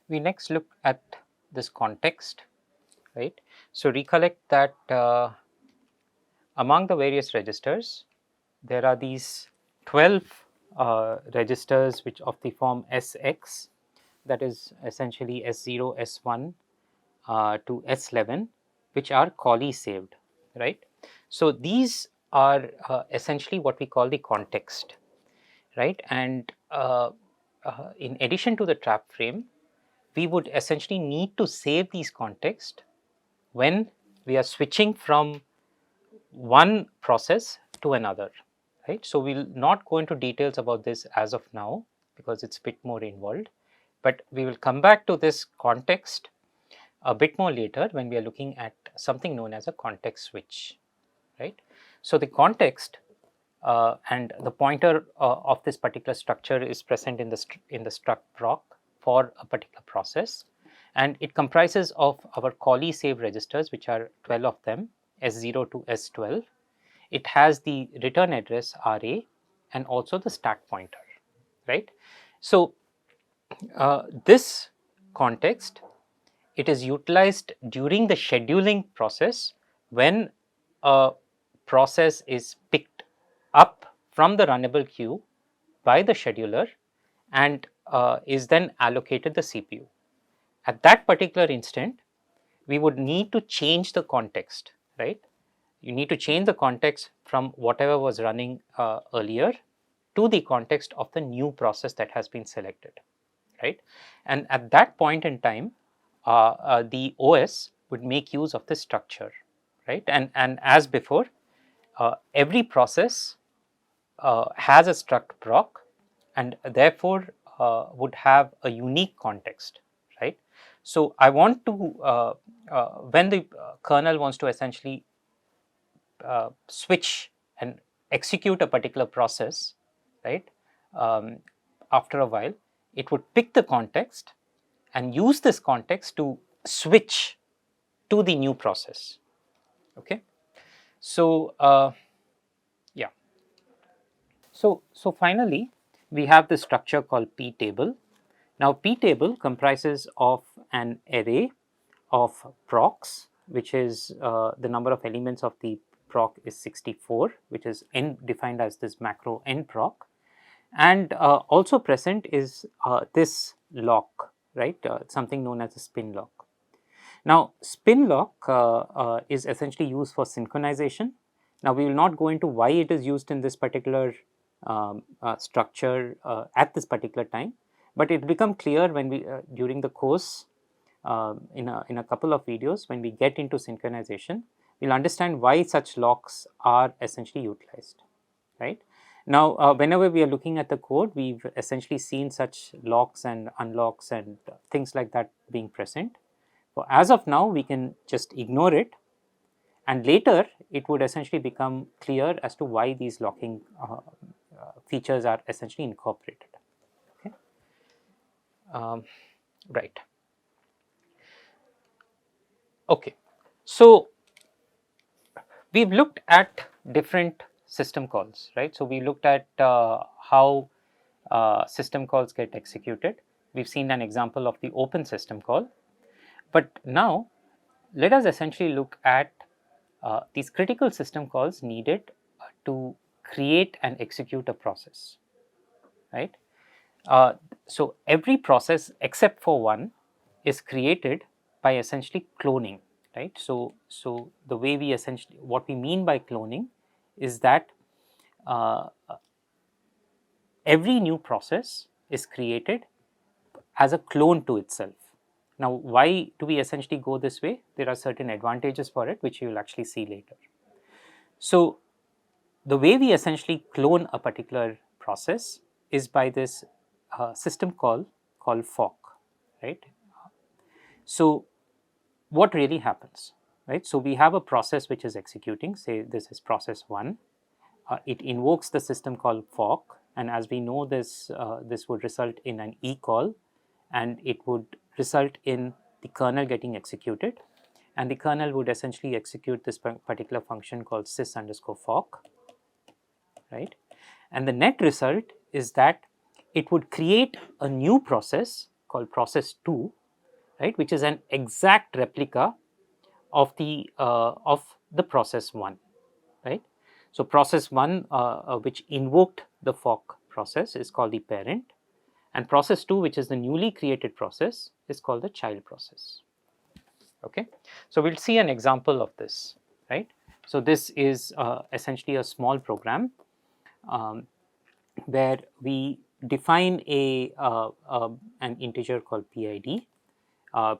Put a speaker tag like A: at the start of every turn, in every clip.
A: we next look at this context, right? So recollect that among the various registers, there are these 12 registers which of the form SX, that is essentially S0, S1 to S11, which are Collie saved, right? So these are essentially what we call the context, right? And in addition to the trap frame, we would essentially need to save these context when we are switching from one process to another, right? So we'll not go into details about this as of now because it's a bit more involved, but we will come back to this context a bit more later when we are looking at something known as a context switch, right? So the context and the pointer of this particular structure is present in the struct proc for a particular process, and it comprises of our Collie save registers, which are 12 of them, S0 to S12. It has the return address RA and also the stack pointer, right? So this context, it is utilized during the scheduling process when a process is picked up from the runnable queue by the scheduler and is then allocated the CPU. At that particular instant, we would need to change the context, right? You need to change the context from whatever was running earlier to the context of the new process that has been selected, right? And at that point in time, the OS would make use of this structure, right? And as before, every process has a struct proc and therefore would have a unique context, right? So I want to, when the kernel wants to essentially switch and execute a particular process, right? After a while, it would pick the context and use this context to switch to the new process. Okay, so yeah, so finally we have this structure called P table. Now P table comprises of an array of procs, which is the number of elements of the proc is 64, which is n defined as this macro n proc, and also present is this lock, right? Something known as a spin lock. Now spin lock is essentially used for synchronization. Now we will not go into why it is used in this particular structure at this particular time, but it become clear when we during the course in a couple of videos when we get into synchronization, we'll understand why such locks are essentially utilized, right? Now whenever we are looking at the code, we've essentially seen such locks and unlocks and things like that being present. So as of now, we can just ignore it, and later it would essentially become clear as to why these locking features are essentially incorporated. Okay, right. Okay, so we've looked at different system calls, right? So we looked at how system calls get executed. We've seen an example of the open system call, but now let us essentially look at these critical system calls needed to create and execute a process, right? So every process except for one is created by essentially cloning, right? So the way we essentially, what we mean by cloning is that every new process is created as a clone to itself. Now, why do we essentially go this way? There are certain advantages for it, which you will actually see later. So the way we essentially clone a particular process is by this system call called fork, right? So what really happens, right? So we have a process which is executing, say this is process 1. It invokes the system call fork, and as we know, this would result in an e call, and it would result in the kernel getting executed, and the kernel would essentially execute this particular function called sys_fork, right? And the net result is that it would create a new process called process 2, right, which is an exact replica of the process 1, right. So process 1 which invoked the fork process is called the parent, and process 2, which is the newly created process, is called the child process. Okay, so we'll see an example of this, right. So this is essentially a small program um, where we define an integer called PID.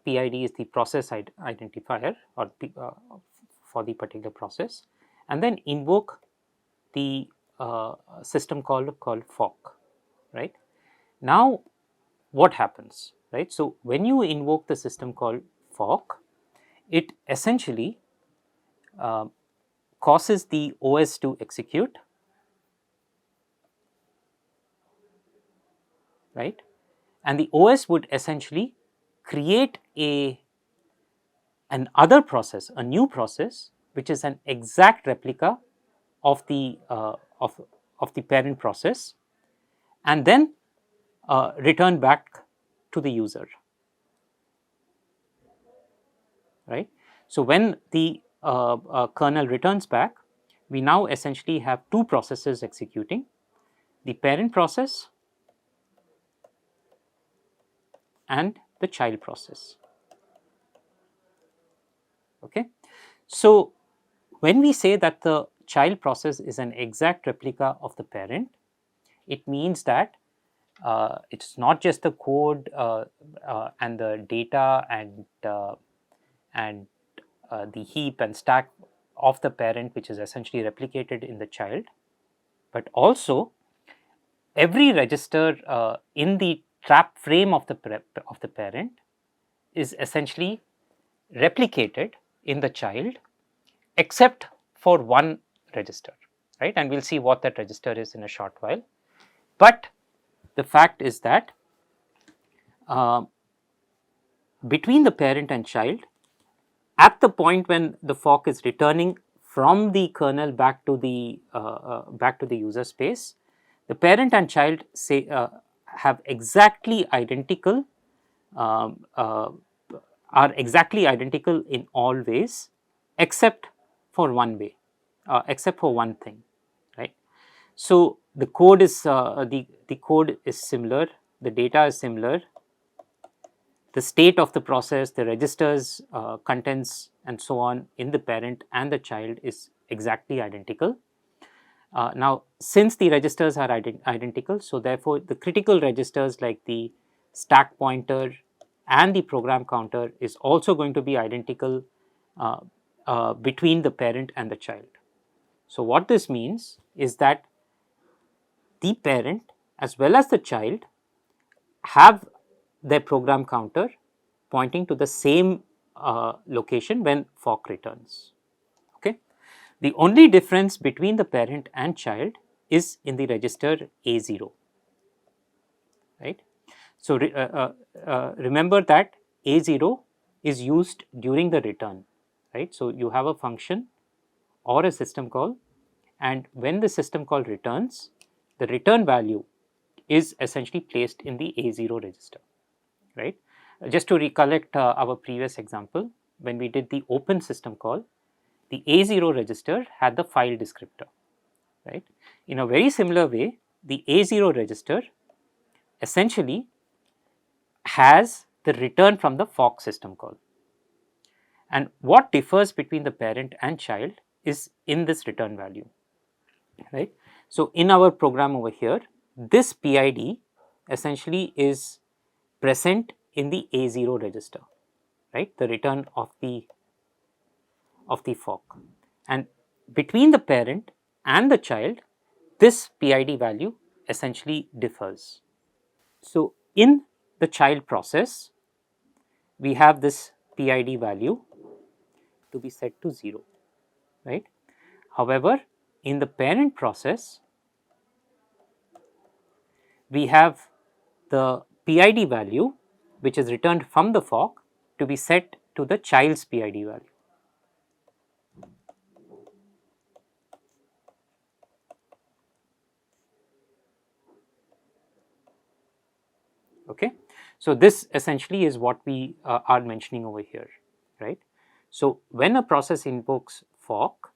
A: PID is the process identifier or for the particular process, and then invoke the system called fork, right. Now what happens, right? So when you invoke the system called fork, it essentially uh, causes the OS to execute, right? And the OS would essentially create an other process, a new process, which is an exact replica of the of the parent process, and then return back to the user, right? So when the kernel returns back, we now essentially have two processes executing: the parent process and the child process. Okay, so when we say that the child process is an exact replica of the parent, it means that it's not just the code and the data and the heap and stack of the parent, which is essentially replicated in the child, but also every register in the trap frame of the parent is essentially replicated in the child, except for one register, right? And we'll see what that register is in a short while. But the fact is that uh, between the parent and child, at the point when the fork is returning from the kernel back to the user space, the parent and child have exactly identical um, uh, are exactly identical in all ways, except for except for one thing, right? So the code is the code is similar, the data is similar, the state of the process, the registers, contents, and so on in the parent and the child is exactly identical. Now, since the registers are identical, so therefore the critical registers like the stack pointer and the program counter is also going to be identical uh, between the parent and the child. So what this means is that the parent as well as the child have their program counter pointing to the same location when fork returns. Okay. The only difference between the parent and child is in the register A0, right. So remember that A0 is used during the return, right. So you have a function or a system call, and when the system call returns, the return value is essentially placed in the A0 register, right. Just to recollect our previous example, when we did the open system call, the A0 register had the file descriptor, right. In a very similar way, the A0 register essentially has the return from the fork system call. And what differs between the parent and child is in this return value, right. So in our program over here, this PID essentially is present in the A0 register, right, the return of the fork. And between the parent and the child, this PID value essentially differs. So in the child process, we have this PID value to be set to 0, right. However, in the parent process, we have the PID value which is returned from the fork to be set to the child's PID value. Okay. So this essentially is what we are mentioning over here, right? So when a process invokes fork,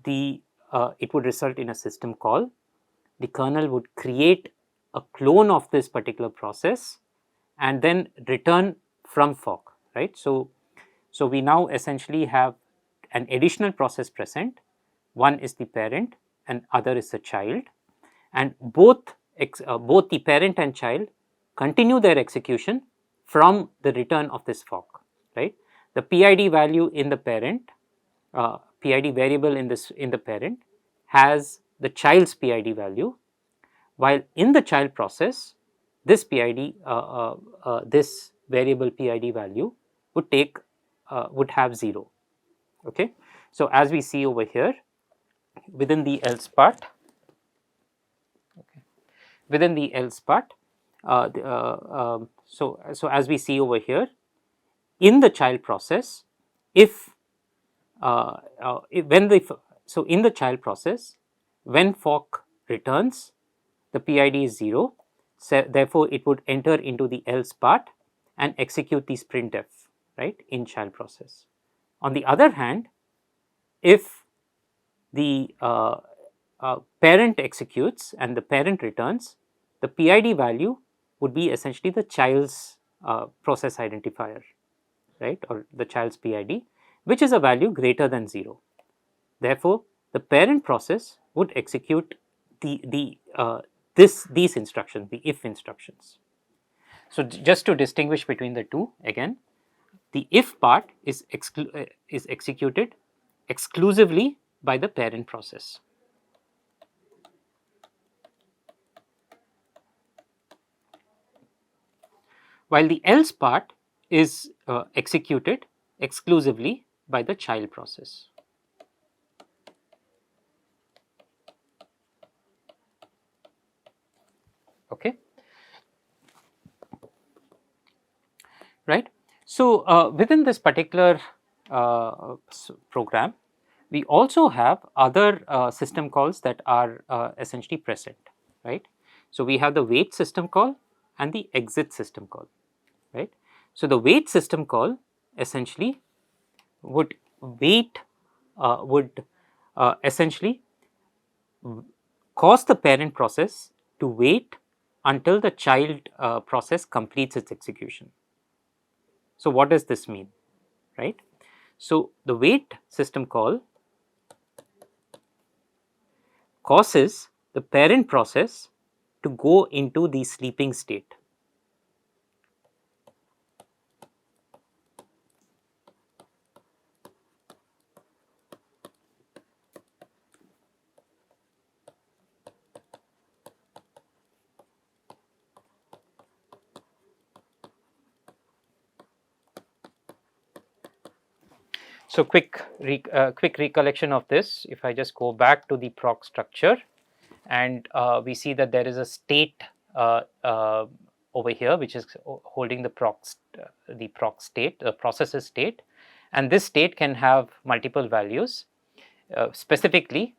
A: it would result in a system call. The kernel would create a clone of this particular process and then return from fork, right? So we now essentially have an additional process present. One is the parent and other is the child, and both the parent and child continue their execution from the return of this fork, right? The PID value in the parent, PID variable in the parent has the child's PID value, while in the child process, this PID, this variable PID value would have 0. Okay, so as we see over here, within the else part, within the else part, so as we see over here, in the child process, if when the so in the child process, when fork returns, the PID is 0. So therefore, it would enter into the else part and execute the printf, right, in child process. On the other hand, if the parent executes and the parent returns, the PID value would be essentially the child's process identifier, right, or the child's PID, which is a value greater than 0. Therefore, the parent process would execute these instructions, the if instructions. So just to distinguish between the two, again, the if part is executed exclusively by the parent process, while the else part is executed exclusively by the child process. Okay, right. So within this particular program, we also have other system calls that are essentially present, right? So we have the wait system call and the exit system call, right? So the wait system call essentially would wait, would essentially cause the parent process to wait until the child process completes its execution. So what does this mean, right? So the wait system call causes the parent process to go into the sleeping state. So quick recollection of this, if I just go back to the proc structure, and we see that there is a state over here which is holding the proc state, the process's state, and this state can have multiple values. Specifically,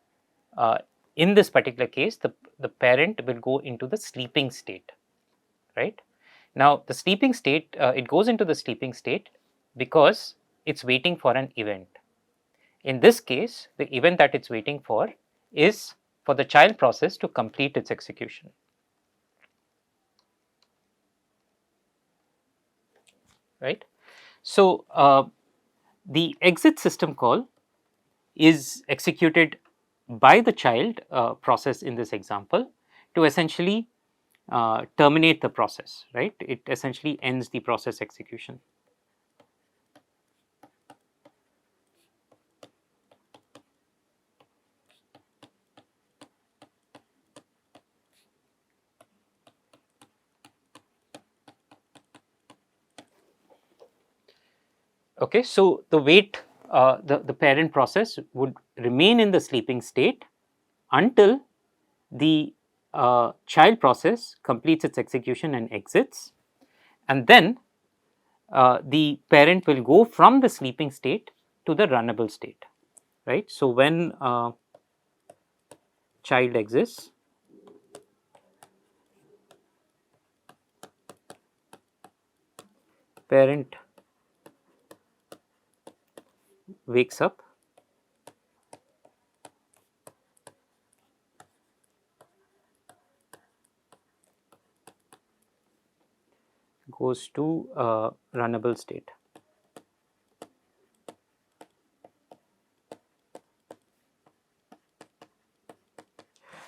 A: in this particular case, the parent will go into the sleeping state, right? Now the sleeping state, it goes into the sleeping state because it's waiting for an event. In this case, the event that it's waiting for is for the child process to complete its execution. Right? So the exit system call is executed by the child process in this example to essentially terminate the process, right? It essentially ends the process execution. Okay, so the wait, the parent process would remain in the sleeping state until the child process completes its execution and exits, and then the parent will go from the sleeping state to the runnable state, right? So when child exits, parent wakes up, goes to runnable state.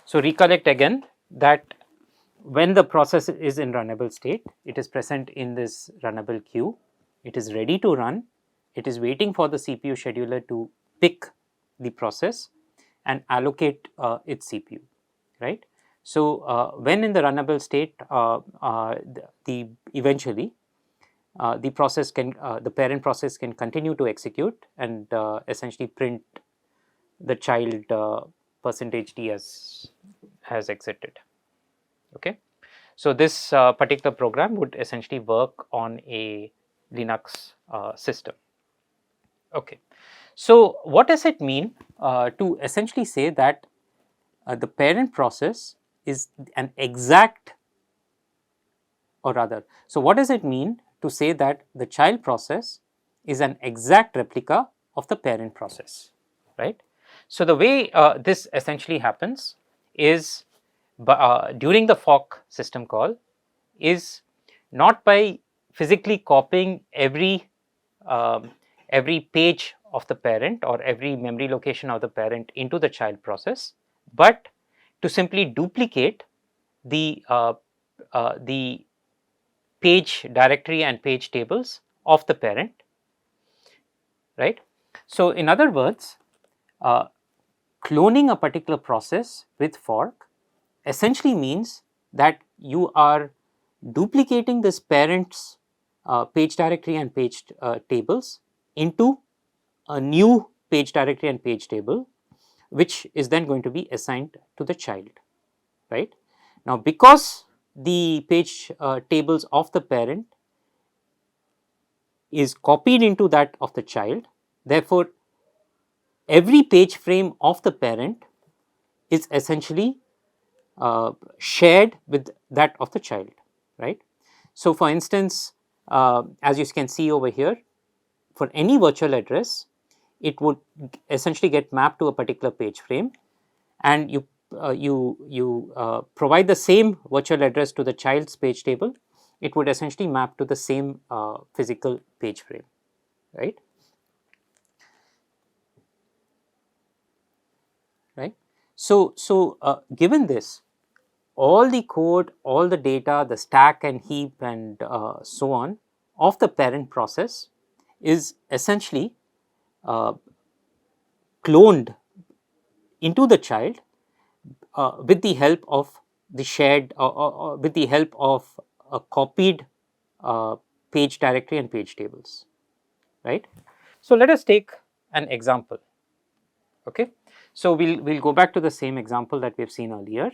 A: So, recollect again that when the process is in runnable state, it is present in this runnable queue, it is ready to run, it is waiting for the CPU scheduler to pick the process and allocate its CPU, right. So, when in the runnable state, the eventually the process can the parent process can continue to execute and essentially print the child percentage %d as has exited. Okay. So, this particular program would essentially work on a Linux system. Okay. So, what does it mean to essentially say that the parent process is an exact, or rather, so what does it mean to say that the child process is an exact replica of the parent process, right? So, the way this essentially happens is during the fork system call is not by physically copying every page of the parent or every memory location of the parent into the child process, but to simply duplicate the page directory and page tables of the parent, right. So, in other words, uh, cloning a particular process with fork essentially means that you are duplicating this parent's page directory and page tables into a new page directory and page table, which is then going to be assigned to the child, right. Now, because the page tables of the parent is copied into that of the child, therefore, every page frame of the parent is essentially shared with that of the child, right. So, for instance, as you can see over here, for any virtual address, it would essentially get mapped to a particular page frame, and you provide the same virtual address to the child's page table, it would essentially map to the same physical page frame, right. Right. So, given this, all the code, all the data, the stack and heap and so on of the parent process is essentially uh, cloned into the child with the help of the shared with the help of a copied uh, page directory and page tables, right. So, let us take an example. Okay. So, we'll go back to the same example that we have seen earlier,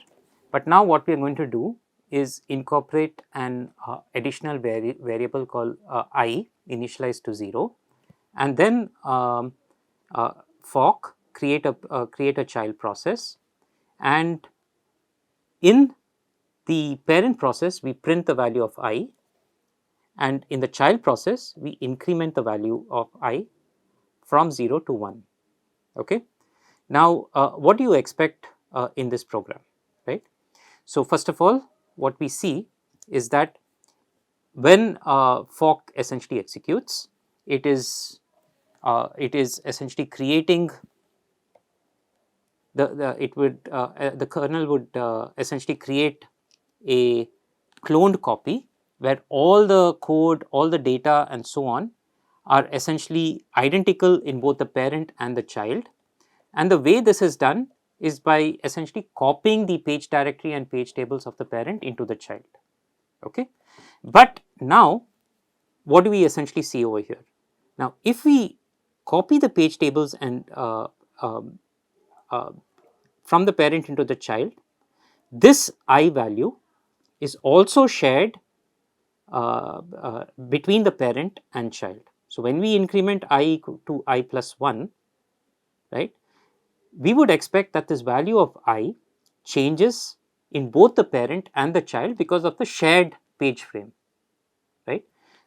A: but now what we are going to do is incorporate an additional variable called I initialized to 0, and then fork create a child process, and in the parent process we print the value of I, and in the child process we increment the value of I from 0 to 1. Okay. Now, what do you expect in this program, right? So, first of all, what we see is that when fork essentially executes, it is essentially creating the kernel would essentially create a cloned copy where all the code, all the data and so on are essentially identical in both the parent and the child. And the way this is done is by essentially copying the page directory and page tables of the parent into the child. Okay. But now, what do we essentially see over here? Now, if we copy the page tables and uh, from the parent into the child, this I value is also shared between the parent and child. So, when we increment I to I plus 1, right, we would expect that this value of I changes in both the parent and the child because of the shared page frame, right.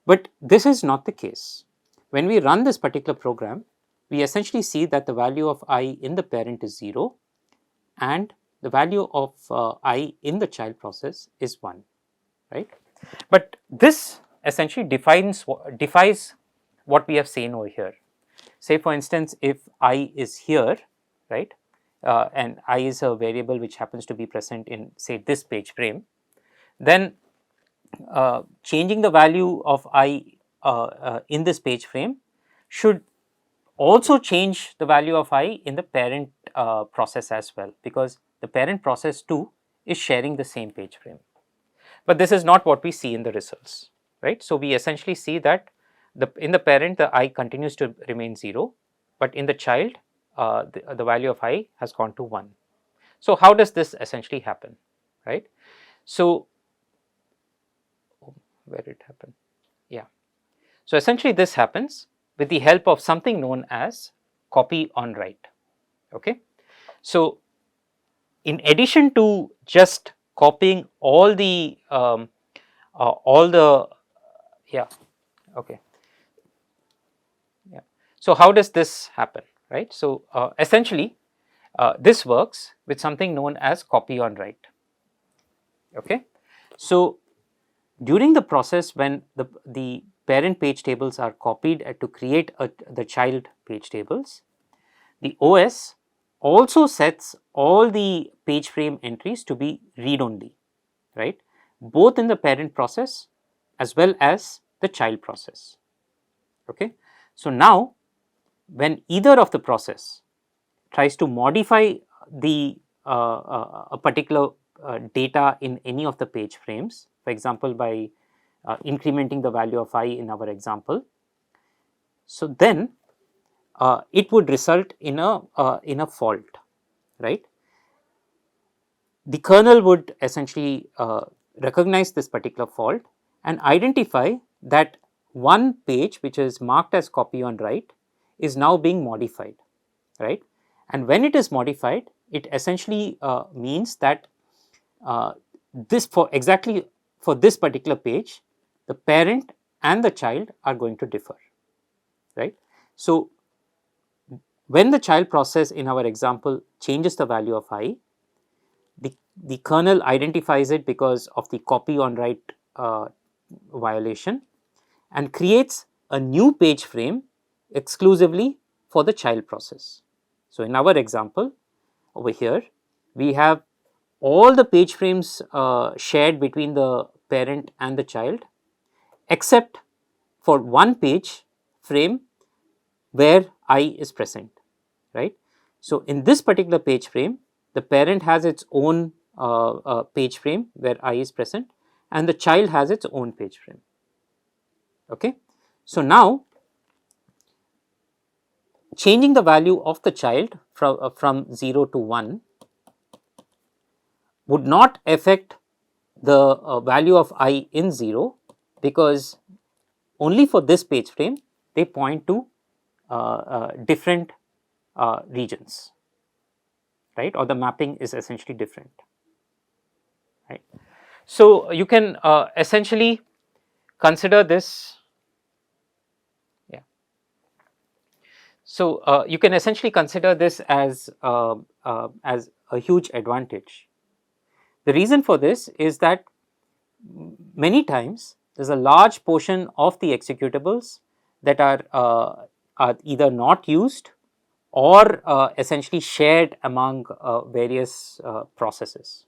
A: But this is not the case. When we run this particular program, we essentially see that the value of I in the parent is 0 and the value of I in the child process is 1, right. But this essentially defies what we have seen over here. Say for instance, if I is here, right, and I is a variable which happens to be present in say this page frame, then changing the value of I in this page frame should also change the value of I in the parent process as well, because the parent process too is sharing the same page frame. But this is not what we see in the results, right. So, we essentially see that in the parent the I continues to remain 0, but in the child the value of I has gone to 1. So, how does this essentially happen, right. So, where it happened, yeah. So, essentially this happens with the help of something known as copy on write, okay. So, in addition to just copying all the yeah, okay, yeah. So, how does this happen, right. So, essentially this works with something known as copy on write, okay. So, during the process when the parent page tables are copied to create the child page tables, the OS also sets all the page frame entries to be read only, right, both in the parent process as well as the child process, okay. So, now when either of the process tries to modify the a particular data in any of the page frames, for example by incrementing the value of I in our example, so then it would result in a fault, right. The kernel would essentially recognize this particular fault and identify that one page which is marked as copy on write is now being modified, right. And when it is modified, it essentially means that this for exactly for this particular page, the parent and the child are going to differ, right. So, when the child process in our example changes the value of I, the kernel identifies it because of the copy on write violation and creates a new page frame exclusively for the child process. So, in our example over here, we have all the page frames shared between the parent and the child except for one page frame where I is present, right. So, in this particular page frame, the parent has its own page frame where I is present and the child has its own page frame, okay. So, now changing the value of the child from 0 to 1 would not affect the value of I in 0, because only for this page frame they point to different regions, right, or the mapping is essentially different, right. So, you can essentially consider this, yeah. So, you can essentially consider this as a huge advantage. The reason for this is that many times there is a large portion of the executables that are either not used or essentially shared among various processes,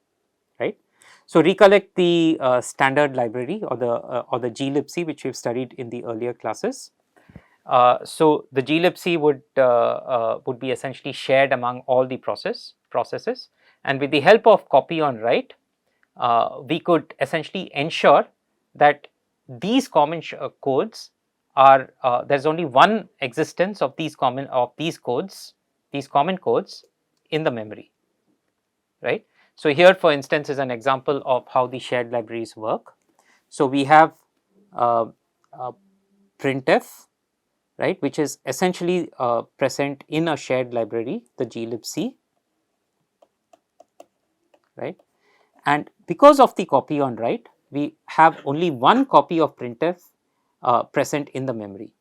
A: right. So, recollect the standard library or the glibc which we have studied in the earlier classes. So, the glibc would be essentially shared among all the processes, and with the help of copy on write, we could essentially ensure that these common codes are there is only one existence of these common codes in the memory, right. So, here for instance is an example of how the shared libraries work. So, we have uh, printf, right, which is essentially present in a shared library, the glibc, right. And because of the copy on write, we have only one copy of printf present in the memory.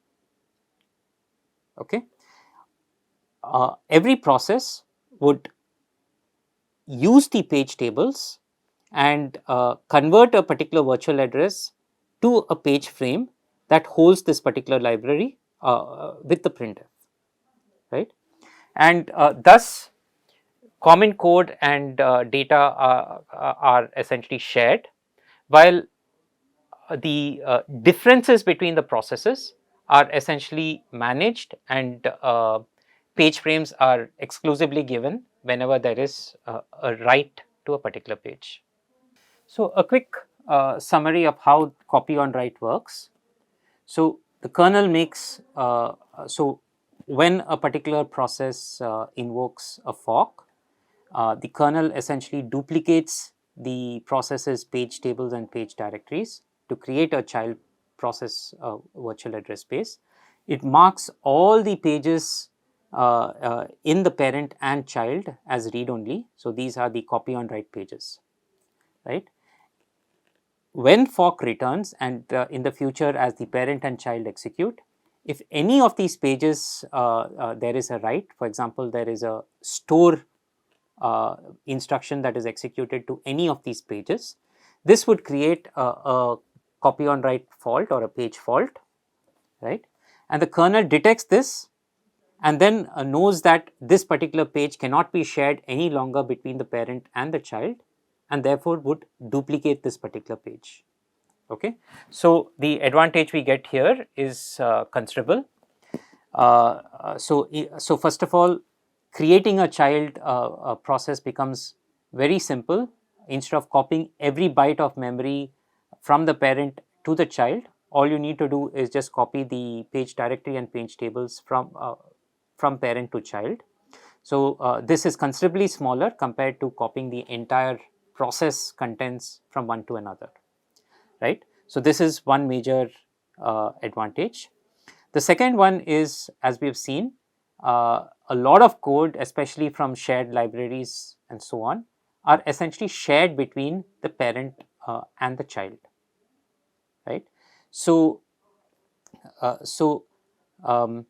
A: Okay. Every process would use the page tables and convert a particular virtual address to a page frame that holds this particular library with the printf, right? And thus common code and data are essentially shared, while the differences between the processes are essentially managed, and page frames are exclusively given whenever there is a write to a particular page. So, a quick summary of how copy on write works. So, the kernel makes so when a particular process invokes a fork, the kernel essentially duplicates the process's page tables and page directories to create a child process virtual address space. It marks all the pages in the parent and child as read only. So, these are the copy on write pages, right? When fork returns, and in the future as the parent and child execute, if any of these pages there is a write, for example, there is a store instruction that is executed to any of these pages, this would create a copy on write fault or a page fault, right? And the kernel detects this and then knows that this particular page cannot be shared any longer between the parent and the child, and therefore would duplicate this particular page. Okay, so the advantage we get here is considerable. So first of all, creating a child process becomes very simple. Instead of copying every byte of memory from the parent to the child, all you need to do is just copy the page directory and page tables from parent to child. So this is considerably smaller compared to copying the entire process contents from one to another, right? So this is one major advantage. The second one is, as we have seen, a lot of code, especially from shared libraries and so on, are essentially shared between the parent and the child, right? So, uh, so, um,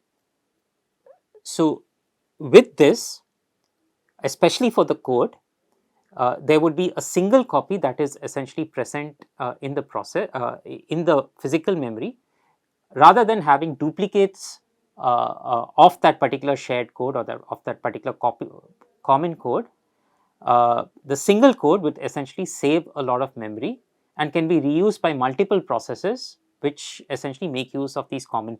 A: so with this, especially for the code, there would be a single copy that is essentially present in the process in the physical memory, rather than having duplicates of that particular shared code or of that particular common code. The single code would essentially save a lot of memory and can be reused by multiple processes, which essentially make use of these common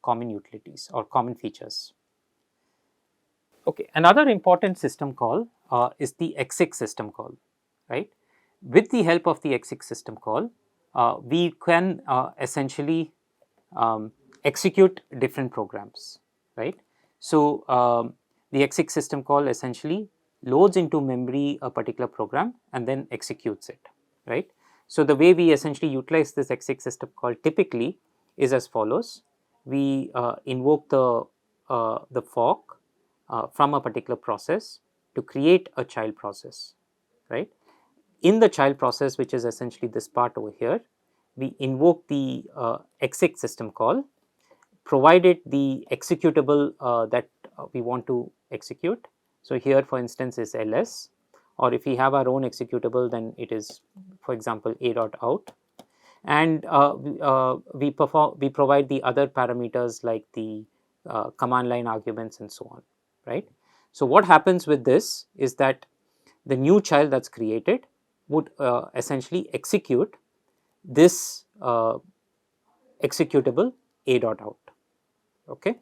A: utilities or common features. Okay, another important system call is the exec system call, right? With the help of the exec system call, we can essentially execute different programs, right? So, the exec system call essentially loads into memory a particular program and then executes it, right? So, the way we essentially utilize this exec system call typically is as follows. We invoke the fork from a particular process to create a child process, right? In the child process, which is essentially this part over here, we invoke the exec system call, provided the executable that we want to execute. So, here for instance is ls, or if we have our own executable, then it is, for example, a.out, and we provide the other parameters like the command line arguments and so on, right? So, what happens with this is that the new child that's created would essentially execute this executable a.out. Okay.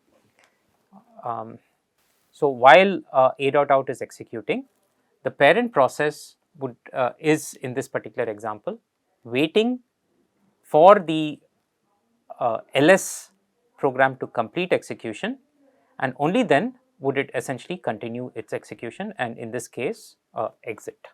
A: So, while a.out is executing, the parent process would is in this particular example waiting for the ls program to complete execution, and only then would it essentially continue its execution, and in this case exit.